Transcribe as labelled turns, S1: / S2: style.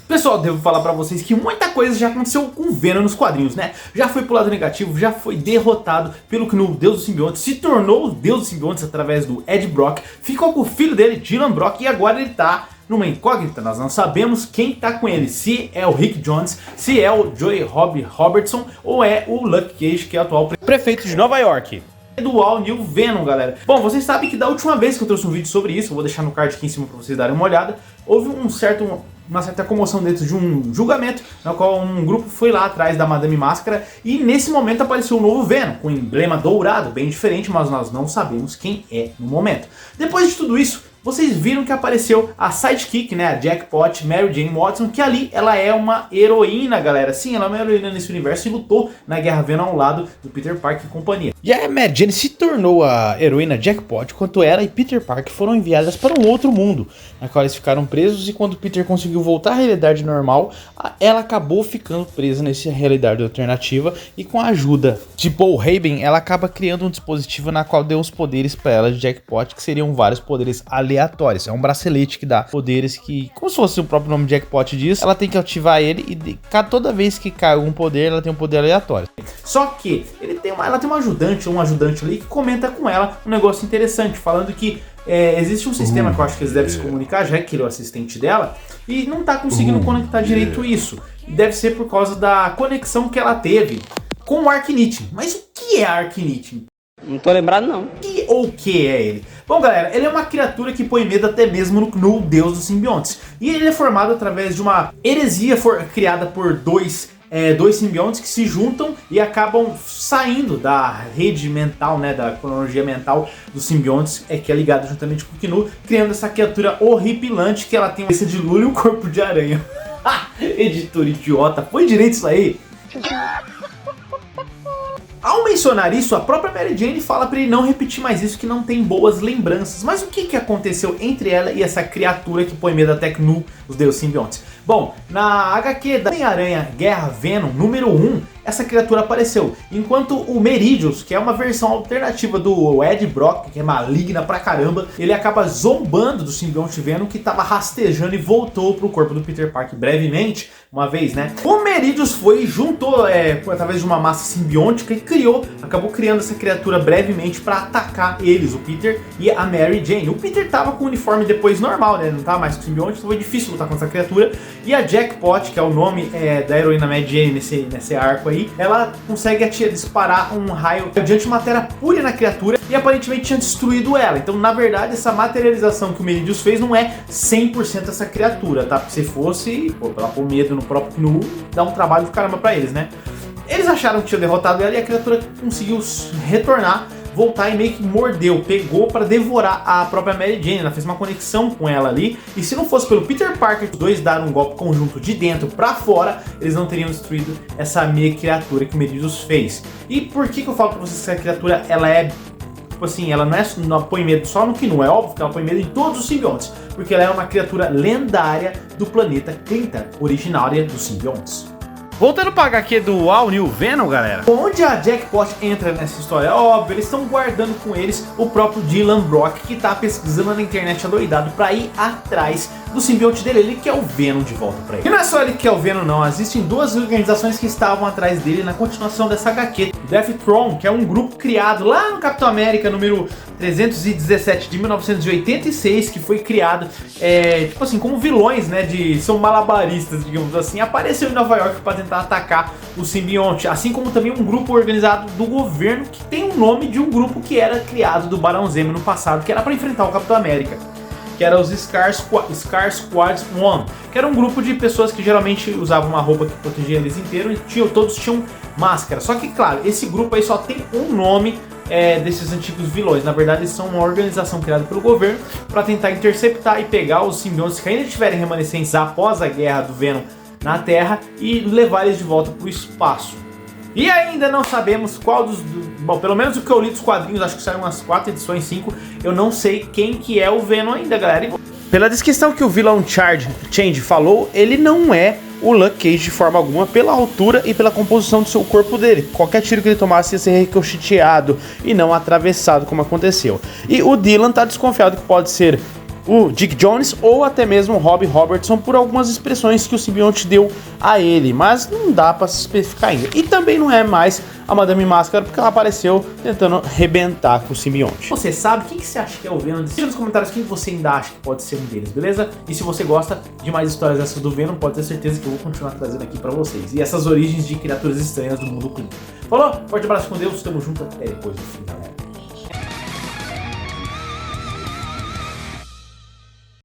S1: Pessoal, devo falar pra vocês que muita coisa já aconteceu com o Venom nos quadrinhos, né? Já foi pro lado negativo, já foi derrotado pelo Knull, o Deus dos Simbiontes, se tornou o Deus dos Simbiontes através do Ed Brock, ficou com o filho dele, Dylan Brock, e agora ele tá numa incógnita. Nós não sabemos quem tá com ele, se é o Rick Jones, se é o Joey Robertson ou é o Luke Cage, que é o atual prefeito de Nova York. Do All New Venom, galera. Bom, vocês sabem que da última vez que eu trouxe um vídeo sobre isso, eu vou deixar no card aqui em cima pra vocês darem uma olhada, houve uma certa comoção dentro de um julgamento, na qual um grupo foi lá atrás da Madame Máscara, e nesse momento apareceu um novo Venom, com um emblema dourado, bem diferente, mas nós não sabemos quem é no momento. Depois de tudo isso, vocês viram que apareceu a sidekick, né, a Jackpot, Mary Jane Watson, que ali ela é uma heroína, galera. Sim, ela é uma heroína nesse universo e lutou na Guerra Venom ao lado do Peter Parker e companhia. E a Mary Jane se tornou a heroína Jackpot quando ela e Peter Parker foram enviadas para um outro mundo, na qual eles ficaram presos, e quando Peter conseguiu voltar à realidade normal, ela acabou ficando presa nessa realidade alternativa, e com a ajuda de Paul Raben, ela acaba criando um dispositivo na qual deu os poderes para ela de Jackpot, que seriam vários poderes aleatórios. É um bracelete que dá poderes que, como se fosse o próprio nome Jackpot diz, ela tem que ativar ele e toda vez que cai algum poder, ela tem um poder aleatório. Só que ela tem um ajudante ali que comenta com ela um negócio interessante, falando que existe um sistema que eu acho que eles devem se comunicar, já que ele é o assistente dela, e não tá conseguindo conectar direito isso. E deve ser por causa da conexão que ela teve com o Arcanite. Mas o que é Arcanite?
S2: Não tô lembrado não.
S1: O que é ele? Bom, galera, ele é uma criatura que põe medo até mesmo no Knull, Deus dos Simbiontes. E ele é formado através de uma heresia criada por dois simbiontes que se juntam e acabam saindo da rede mental, né, da cronologia mental dos simbiontes, que é ligada juntamente com o Knull, criando essa criatura horripilante que ela tem uma cabeça de lula e um corpo de aranha. Editor idiota, foi direito isso aí? Ao mencionar isso, a própria Mary Jane fala pra ele não repetir mais isso, que não tem boas lembranças. Mas o que aconteceu entre ela e essa criatura que põe medo até Knull, os Deus Simbiontes? Bom, na HQ da Homem-Aranha Guerra Venom número 1, essa criatura apareceu, enquanto o Meridius, que é uma versão alternativa do Ed Brock, que é maligna pra caramba, ele acaba zombando do simbionte Venom, que tava rastejando e voltou pro corpo do Peter Parker brevemente, uma vez, né? O Meridius foi e juntou, através de uma massa simbiótica, e acabou criando essa criatura brevemente pra atacar eles, o Peter e a Mary Jane. O Peter tava com o uniforme depois normal, né? Não tava mais com o simbionte, então foi difícil lutar com essa criatura. E a Jackpot, que é o nome da heroína Mary Jane nesse arco aí, ela consegue disparar um raio de antimatéria pura na criatura e aparentemente tinha destruído ela. Então, na verdade, essa materialização que o Meridius fez não é 100% essa criatura, tá? Porque se fosse, pra ela pôr medo no próprio Knull, dá um trabalho do caramba pra eles, né? Eles acharam que tinham derrotado ela e a criatura conseguiu retornar, voltar e meio que mordeu, pegou para devorar a própria Mary Jane. Ela fez uma conexão com ela ali, e se não fosse pelo Peter Parker, os dois daram um golpe conjunto de dentro para fora, eles não teriam destruído essa meia criatura que o Meridius fez. E por que eu falo pra vocês que essa criatura, ela é, tipo assim, ela não põe medo só no Knull, é óbvio que ela põe medo em todos os simbiontes, porque ela é uma criatura lendária do planeta Clinton, originária dos simbiontes. Voltando para a HQ do All New Venom, galera, onde a Jackpot entra nessa história? Óbvio, eles estão guardando com eles o próprio Dylan Brock, que tá pesquisando na internet adoidado para ir atrás do simbionte dele. Ele quer o Venom de volta para ele. E não é só ele que quer o Venom, não. Existem duas organizações que estavam atrás dele na continuação dessa HQ. O Deaththrone, que é um grupo criado lá no Capitão América número 317 de 1986, que foi criado, tipo assim, como vilões, né, são malabaristas, digamos assim, apareceu em Nova York para tentar atacar o simbionte, assim como também um grupo organizado do governo que tem o nome de um grupo que era criado do Barão Zemo no passado, que era para enfrentar o Capitão América, que era os Scar Squad 1, que era um grupo de pessoas que geralmente usavam uma roupa que protegia eles inteiros e todos tinham máscara. Só que, claro, esse grupo aí só tem um nome desses antigos vilões. Na verdade, eles são uma organização criada pelo governo para tentar interceptar e pegar os simbiontes que ainda tiverem remanescentes após a guerra do Venom na Terra e levar eles de volta para o espaço. E ainda não sabemos qual bom, pelo menos o que eu li dos quadrinhos, acho que saíram umas 4 edições, 5, eu não sei quem que é o Venom ainda, galera. Pela descrição que o Villain Change falou, ele não é o Luke Cage de forma alguma, pela altura e pela composição do seu corpo dele. Qualquer tiro que ele tomasse ia ser ricocheteado e não atravessado, como aconteceu. E o Dylan tá desconfiado que pode ser
S2: o Dick Jones ou até mesmo o Robbie Robertson por algumas expressões que o simbionte deu a ele, mas não dá pra se especificar ainda. E também não é mais a Madame Máscara porque ela apareceu tentando arrebentar com o simbionte.
S1: Você sabe quem que você acha que é o Venom? Deixa nos comentários quem você ainda acha que pode ser um deles, beleza? E se você gosta de mais histórias dessas do Venom, pode ter certeza que eu vou continuar trazendo aqui pra vocês. E essas origens de criaturas estranhas do mundo clínico. Falou? Forte abraço com Deus, tamo junto, até depois do final.